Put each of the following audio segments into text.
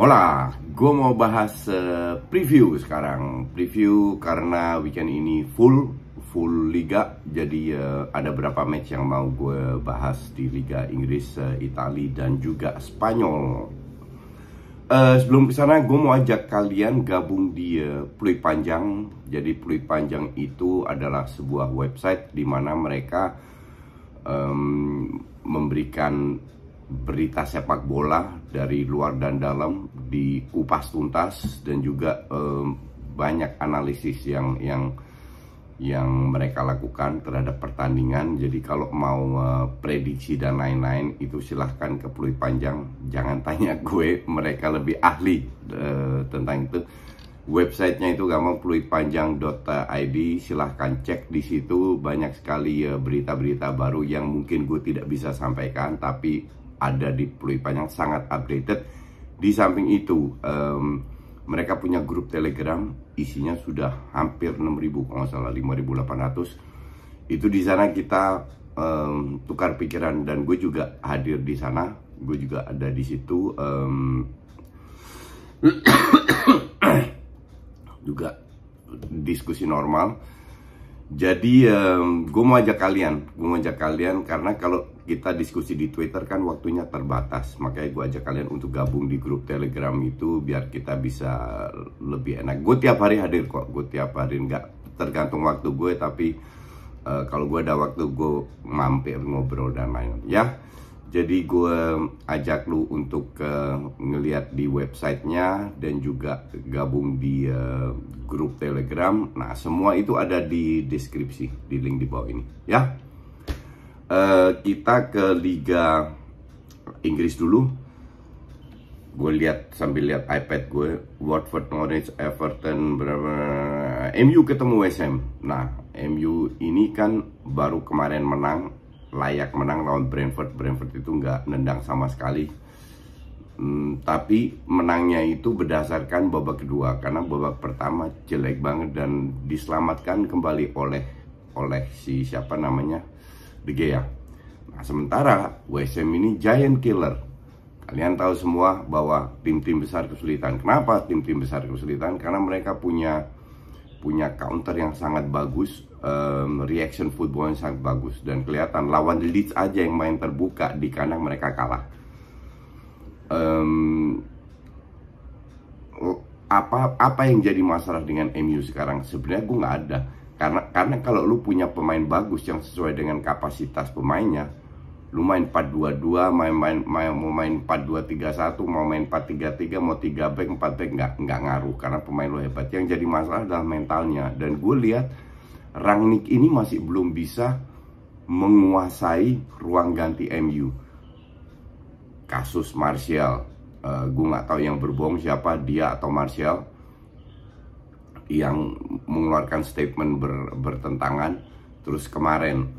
Hola, gue mau bahas preview sekarang. Preview karena weekend ini full liga. Jadi ada beberapa match yang mau gue bahas di Liga Inggris, Italia dan juga Spanyol. Sebelum kesana, gue mau ajak kalian gabung di Peluit Panjang. Jadi Peluit Panjang itu adalah sebuah website di mana mereka memberikan berita sepak bola dari luar dan dalam dikupas tuntas, dan juga banyak analisis yang mereka lakukan terhadap pertandingan. Jadi kalau mau prediksi dan lain-lain itu silahkan ke Peluit Panjang, jangan tanya gue, mereka lebih ahli tentang itu. Websitenya itu gampang, peluitpanjang.id. silahkan cek di situ, banyak sekali berita-berita baru yang mungkin gue tidak bisa sampaikan, tapi ada di Peluit Panjang, sangat updated. Di samping itu mereka punya grup Telegram, isinya sudah hampir 6.000, kalau nggak salah 5.800. Itu di sana kita tukar pikiran, dan gue juga hadir di sana, gue juga ada di situ. Juga diskusi normal. Jadi gue mau ajak kalian karena kalau kita diskusi di Twitter kan waktunya terbatas, makanya gue ajak kalian untuk gabung di grup Telegram itu biar kita bisa lebih enak. Gue tiap hari hadir kok, nggak tergantung waktu gue, tapi kalau gue ada waktu gue mampir ngobrol dan lain ya. Jadi gue ajak lu untuk ngeliat di websitenya dan juga gabung di grup Telegram. Nah, semua itu ada di deskripsi, di link di bawah ini ya. Kita ke Liga Inggris dulu. Gue lihat sambil lihat iPad gue, Watford, Norwich, Everton, MU ketemu West Ham. Nah, MU ini kan baru kemarin menang, layak menang lawan Brentford. Brentford itu nggak nendang sama sekali. Tapi menangnya itu berdasarkan babak kedua, karena babak pertama jelek banget dan diselamatkan kembali oleh si siapa namanya, De Gea. Nah, sementara West Ham ini giant killer. Kalian tahu semua bahwa tim-tim besar kesulitan. Kenapa tim-tim besar kesulitan? Karena mereka punya counter yang sangat bagus, reaction football yang sangat bagus, dan kelihatan lawan Leeds aja yang main terbuka di kandang mereka kalah. Apa yang jadi masalah dengan MU sekarang? Sebenarnya gue nggak ada, karena kalau lu punya pemain bagus yang sesuai dengan kapasitas pemainnya, lu main 4-2-2, mau main 4-2-3-1, mau main 4-3-3, mau 3 back, 4 back, nggak ngaruh, karena pemain lu hebat. Yang jadi masalah adalah mentalnya, dan gue lihat Rangnick ini masih belum bisa menguasai ruang ganti MU. Kasus Martial, gue nggak tahu yang berbohong siapa, dia atau Martial, yang mengeluarkan statement bertentangan. Terus kemarin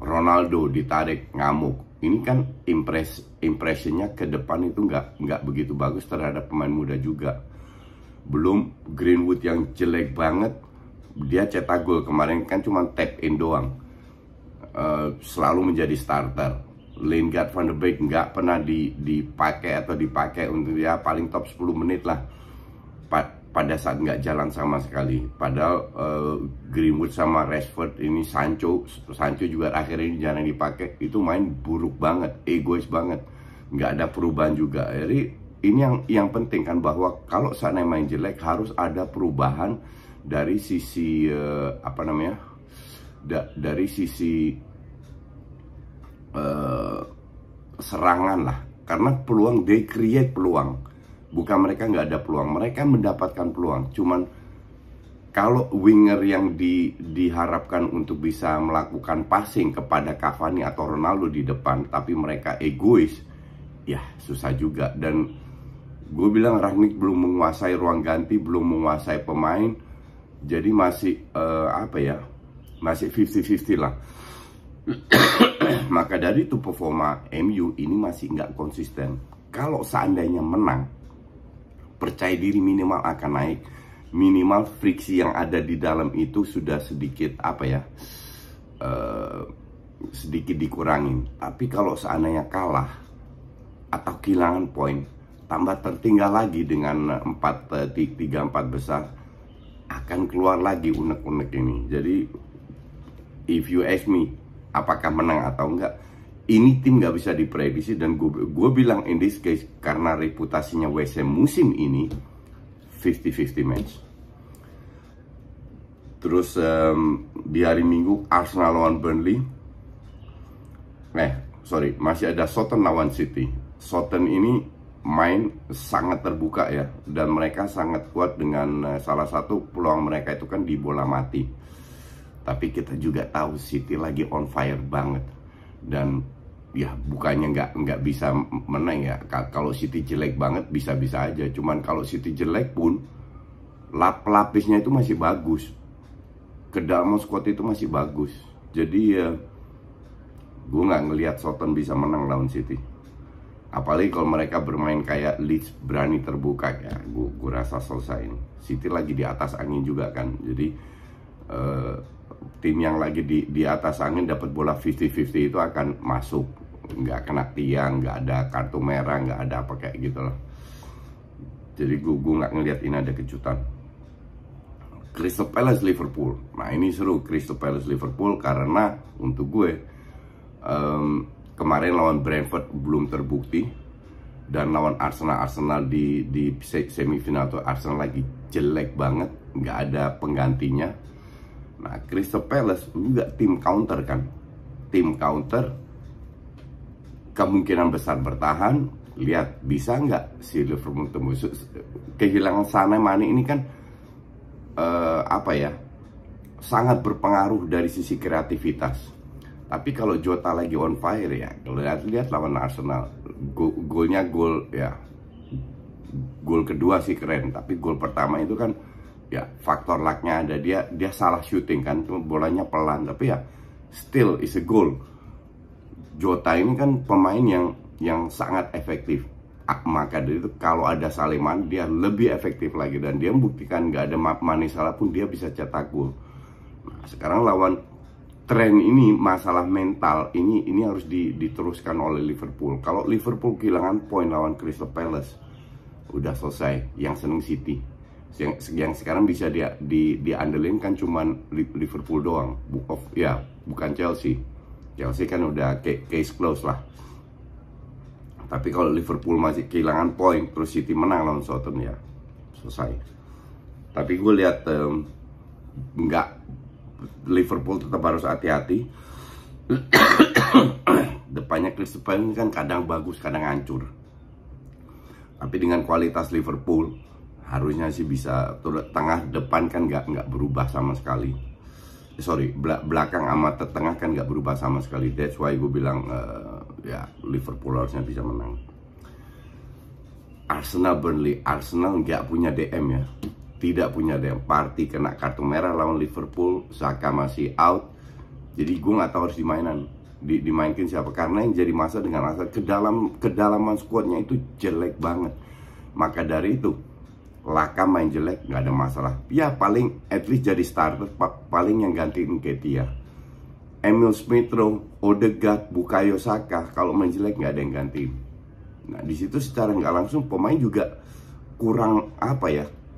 Ronaldo ditarik ngamuk. Ini kan impressionnya ke depan itu nggak begitu bagus terhadap pemain muda juga. Belum Greenwood yang jelek banget, dia cetak gol kemarin kan cuma tap in doang. Selalu menjadi starter. Lingard, Van de Beek nggak pernah dipakai untuk ya paling top 10 menit lah. Pada saat nggak jalan sama sekali. Padahal Greenwood sama Rashford ini, Sancho juga akhirnya ini jarang dipakai. Itu main buruk banget, egois banget, nggak ada perubahan juga. Jadi ini yang penting kan, bahwa kalau seandainya main jelek harus ada perubahan dari sisi dari sisi serangan lah. Karena peluang, they create peluang. Bukan mereka nggak ada peluang, mereka mendapatkan peluang. Cuman kalau winger yang diharapkan untuk bisa melakukan passing kepada Cavani atau Ronaldo di depan, tapi mereka egois, ya susah juga. Dan gue bilang Rangnick belum menguasai ruang ganti, belum menguasai pemain. Jadi masih masih 50-50 lah. Maka dari itu performa MU ini masih nggak konsisten. Kalau seandainya menang, percaya diri minimal akan naik. Minimal friksi yang ada di dalam itu sudah sedikit sedikit dikurangin. Tapi kalau seandainya kalah atau kehilangan poin, tambah tertinggal lagi dengan 3-4 besar, akan keluar lagi unek-unek ini. Jadi if you ask me apakah menang atau enggak, ini tim nggak bisa diprediksi. Dan gue bilang in this case, karena reputasinya West Ham musim ini 50-50 match. Terus di hari Minggu Arsenal lawan Burnley. Masih ada Southampton lawan City. Southampton ini main sangat terbuka ya, dan mereka sangat kuat dengan salah satu peluang mereka itu kan di bola mati. Tapi kita juga tahu City lagi on fire banget, dan ya bukannya nggak bisa menang ya. Kalau City jelek banget bisa-bisa aja, cuman kalau City jelek pun lapisnya itu masih bagus, kedalaman squad itu masih bagus. Jadi ya gue nggak ngelihat Southampton bisa menang lawan City. Apalagi kalau mereka bermain kayak Leeds, berani terbuka ya, gue rasa selesai ini. City lagi di atas angin juga kan, jadi tim yang lagi di atas angin dapat bola 50-50 itu akan masuk, nggak kena tiang, nggak ada kartu merah, nggak ada apa kayak gitu loh. Jadi gue nggak ngelihat ini ada kejutan. Crystal Palace Liverpool, nah ini seru Crystal Palace Liverpool karena untuk gue kemarin lawan Brentford belum terbukti, dan lawan Arsenal di semifinal tuh Arsenal lagi jelek banget, nggak ada penggantinya. Nah Crystal Palace juga tim counter kan, tim counter, kemungkinan besar bertahan. Lihat bisa nggak si Liverpool tembus. Kehilangan Sané Mane ini kan sangat berpengaruh dari sisi kreativitas. Tapi kalau Jota lagi on fire ya, lihat lawan Arsenal, golnya gol kedua sih keren, tapi gol pertama itu kan ya faktor lucknya ada, dia salah shooting kan, cuma bolanya pelan, tapi ya still is a goal. Jota ini kan pemain yang sangat efektif, maka dari itu kalau ada Saliman dia lebih efektif lagi, dan dia membuktikan nggak ada Mane Salah pun dia bisa cetak gol. Nah, sekarang lawan tren ini, masalah mental ini harus diteruskan oleh Liverpool. Kalau Liverpool kehilangan poin lawan Crystal Palace, udah selesai. Yang seneng City, yang sekarang bisa diandelin kan cuman Liverpool doang, bukan Chelsea. Chelsea kan udah case close lah. Tapi kalau Liverpool masih kehilangan poin terus City menang lawan Southampton, ya selesai. Tapi gue lihat Liverpool tetap harus hati-hati. Depannya Crystal Palace kan kadang bagus, kadang hancur. Tapi dengan kualitas Liverpool harusnya sih bisa, tengah depan kan nggak berubah sama sekali. Belakang sama tengah kan nggak berubah sama sekali. That's why gue bilang Liverpool harusnya bisa menang. Arsenal Burnley, Arsenal nggak punya DM ya. Tidak punya DM. Partey kena kartu merah lawan Liverpool, Saka masih out. Jadi gue nggak tahu harus dimainkan siapa, karena yang jadi masalah dengan Arsenal kedalaman squadnya itu jelek banget. Maka dari itu Laka main jelek nggak ada masalah. Ya paling at least jadi starter, paling yang gantiin Ketia. Emil Smith Rowe, Odegaard, Bukayo Saka kalau main jelek nggak ada yang gantiin. Nah di situ secara nggak langsung pemain juga kurang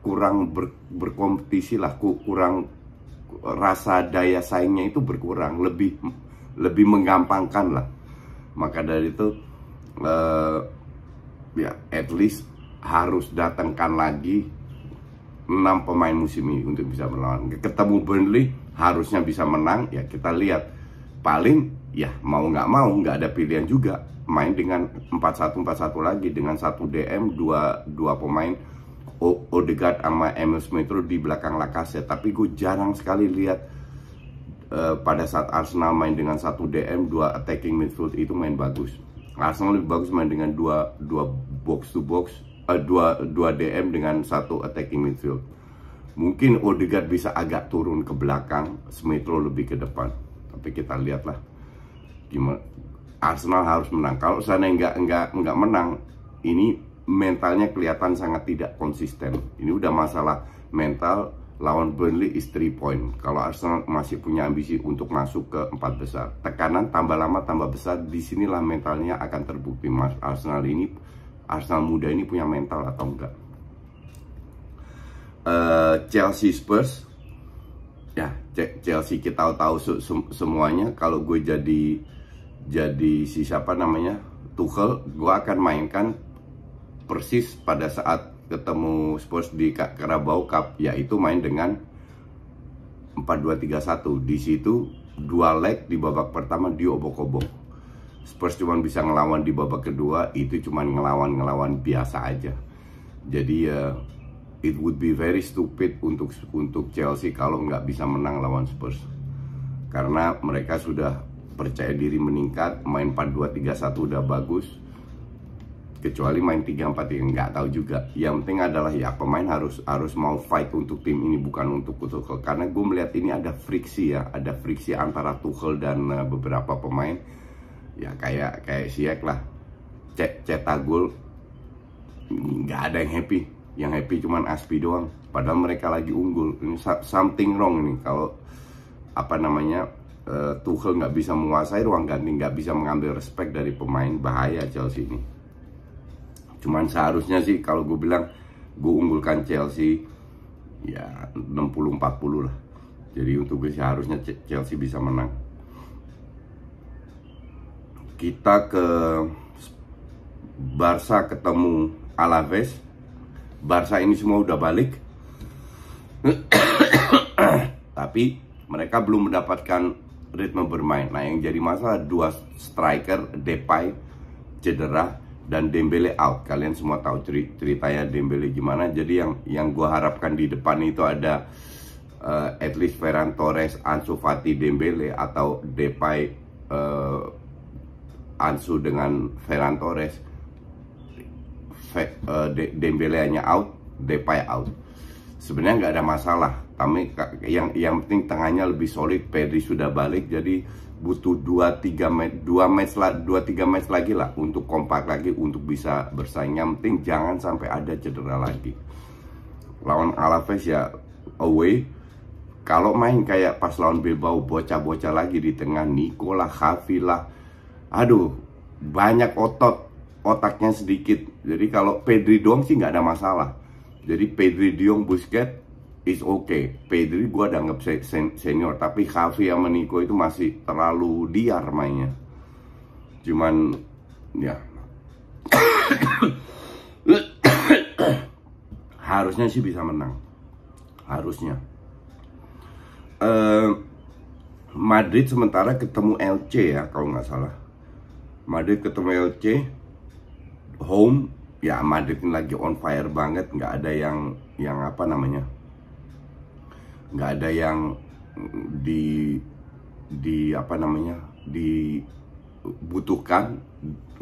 kurang berkompetisi lah, kurang rasa daya saingnya itu berkurang, lebih menggampangkan lah. Maka dari itu at least harus datangkan lagi 6 pemain musim ini untuk bisa melawan. Ketemu Burnley harusnya bisa menang, ya kita lihat. Paling ya mau nggak ada pilihan juga, main dengan 4-1-4-1 lagi dengan 1 DM, dua pemain Odegaard sama Emil Smith Rowe di belakang Lacazette. Tapi gue jarang sekali lihat pada saat Arsenal main dengan 1 DM, 2 attacking midfield itu main bagus. Arsenal lebih bagus main dengan dua box to box, 2 DM dengan 1 attacking midfield. Mungkin Odegaard bisa agak turun ke belakang, Smith Rowe lebih ke depan. Tapi kita lihatlah gimana. Arsenal harus menang. Kalau sana nggak menang, ini mentalnya kelihatan sangat tidak konsisten. Ini udah masalah mental. Lawan Burnley is 3 point. Kalau Arsenal masih punya ambisi untuk masuk ke 4 besar, tekanan tambah lama tambah besar. Disinilah mentalnya akan terbukti. Arsenal ini Arsenal muda ini punya mental atau enggak. Chelsea Spurs, ya Chelsea kita tahu semuanya. Kalau gue jadi si siapa namanya Tuchel, gue akan mainkan persis pada saat ketemu Spurs di Carabao Cup, yaitu main dengan 4-2-3-1. Di situ 2 leg di babak pertama diobok-obok. Spurs cuma bisa ngelawan di babak kedua, itu cuma ngelawan biasa aja. Jadi it would be very stupid untuk Chelsea kalau nggak bisa menang lawan Spurs. Karena mereka sudah percaya diri meningkat, main 4-2-3-1 udah bagus. Kecuali main 3-4 nggak tahu juga. Yang penting adalah ya pemain harus mau fight untuk tim ini, bukan untuk Tuchel. Karena gue melihat ini ada friksi ya, ada friksi antara Tuchel dan beberapa pemain. Ya kayak Ziyech lah, cetak gol nggak ada yang happy. Yang happy cuman Aspi doang, padahal mereka lagi unggul. Ini something wrong nih kalau apa namanya Tuchel nggak bisa menguasai ruang ganti, nggak bisa mengambil respect dari pemain. Bahaya Chelsea ini. Cuman seharusnya sih kalau gue bilang gue unggulkan Chelsea ya 60-40 lah. Jadi untuk gue seharusnya Chelsea bisa menang. Kita ke Barca ketemu Alaves. Barca ini semua udah balik. Tapi mereka belum mendapatkan ritme bermain. Nah, yang jadi masalah 2 striker, Depay cedera dan Dembele out. Kalian semua tahu ceritanya Dembele gimana. Jadi yang gue harapkan di depan itu ada at least Ferran Torres, Ansu Fati, Dembele, atau Depay, Ansu dengan Ferran Torres. Dembele hanya out, Depay out. Sebenarnya nggak ada masalah. Tapi yang penting tengahnya lebih solid. Pedri sudah balik, jadi butuh 2-3 match lagi lah untuk kompak lagi untuk bisa bersaing. Yang penting jangan sampai ada cedera lagi. Lawan Alaves ya away. Kalau main kayak pas lawan Bilbao, bocah-bocah lagi di tengah, Nico lah, Xavi lah, aduh banyak otaknya sedikit. Jadi kalau Pedri doang sih nggak ada masalah. Jadi Pedri, De Jong, Busquets is okay. Pedri gua anggap senior, tapi Xavi sama Nico itu masih terlalu liar mainnya. Cuman ya harusnya sih bisa menang. Harusnya. Madrid sementara ketemu LC ya kalau nggak salah. Madrid ketemu LC home. Ya Madrid ini lagi on fire banget, nggak ada yang apa namanya, nggak ada yang apa namanya dibutuhkan,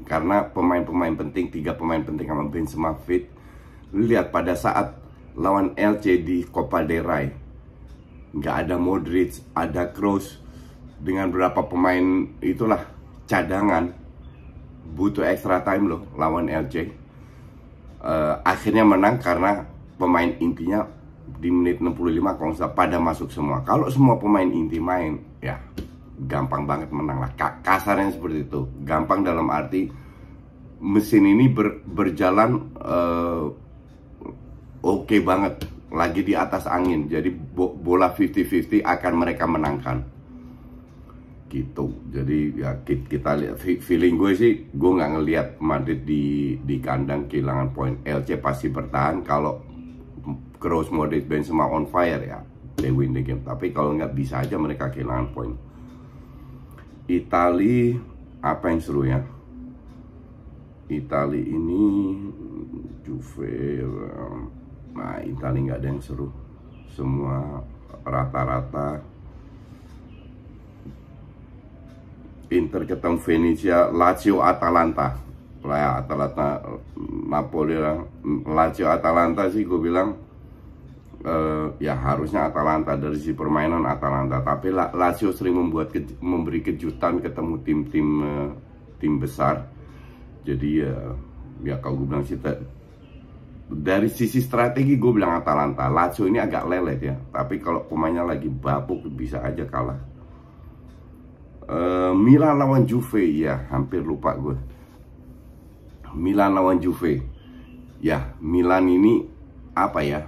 karena pemain-pemain penting, 3 pemain penting sama Benzema fit. Lihat pada saat lawan LC di Copa del Rey, nggak ada Modric, ada Kroos, dengan berapa pemain itulah cadangan, butuh extra time loh lawan LC. Akhirnya menang karena pemain intinya di menit 65 kalau nggak pada masuk semua. Kalau semua pemain inti main, ya gampang banget menang lah. Kasarnya seperti itu. Gampang dalam arti mesin ini berjalan oke banget, lagi di atas angin. Jadi bola 50-50 akan mereka menangkan. Gitu. Jadi ya kita lihat, feeling gue sih, gue nggak ngelihat Madrid di kandang kehilangan poin. LC pasti bertahan. Kalau Kroos, Modric, Benzema on fire ya they win the game. Tapi kalau nggak, bisa aja mereka kehilangan poin. Itali apa yang seru ya? Itali ini Juve, nah Itali nggak ada yang seru. Semua rata-rata. Inter ketemu Venezia, Lazio, Atalanta. Ya, Atalanta, Napoli lah. Lazio, Atalanta sih gue bilang ya harusnya Atalanta dari si permainan Atalanta. Tapi Lazio sering memberi kejutan ketemu tim besar. Jadi ya kalau gue bilang sih dari sisi strategi gue bilang Atalanta. Lazio ini agak lelet ya. Tapi kalau pemainnya lagi babuk bisa aja kalah. Milan lawan Juve, ya hampir lupa gue. Milan lawan Juve. Ya, Milan ini apa ya?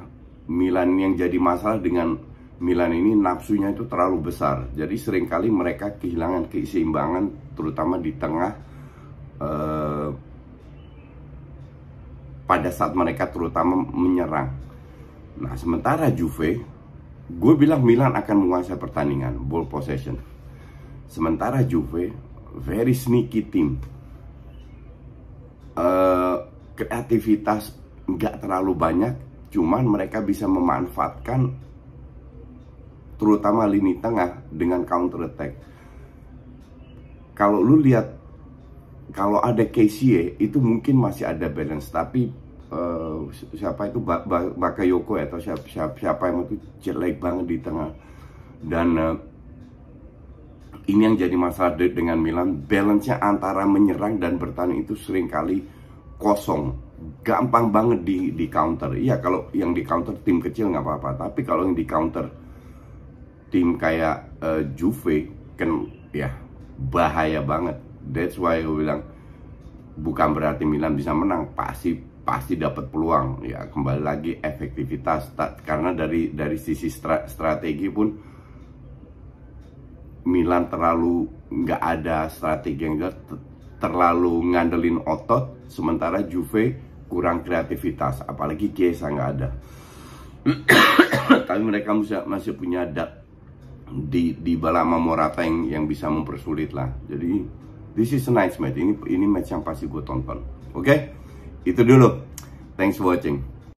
Milan yang jadi masalah dengan Milan ini nafsunya itu terlalu besar. Jadi seringkali mereka kehilangan keseimbangan, terutama di tengah pada saat mereka terutama menyerang. Nah, sementara Juve, gue bilang Milan akan menguasai pertandingan, ball possession. Sementara Juve, very sneaky team. Kreativitas nggak terlalu banyak, cuman mereka bisa memanfaatkan terutama lini tengah dengan counter attack. Kalau lu lihat, kalau ada Kessie itu mungkin masih ada balance, tapi siapa itu Bakayoko atau siapa yang itu jelek banget di tengah. Dan ini yang jadi masalah dengan Milan, balance-nya antara menyerang dan bertahan itu seringkali kosong, gampang banget di counter. Iya, kalau yang di counter tim kecil nggak apa-apa, tapi kalau yang di counter tim kayak Juve kan ya bahaya banget. That's why gue bilang bukan berarti Milan bisa menang, pasti dapat peluang. Ya kembali lagi efektivitas, karena dari sisi strategi pun Milan terlalu nggak ada strategi yang jelas, terlalu ngandelin otot, sementara Juve kurang kreativitas, apalagi Chiesa nggak ada. Tapi mereka masih punya di Balama Morata yang bisa mempersulit lah. Jadi this is a nice match. Ini match yang pasti gue tonton. Oke? Itu dulu. Thanks for watching.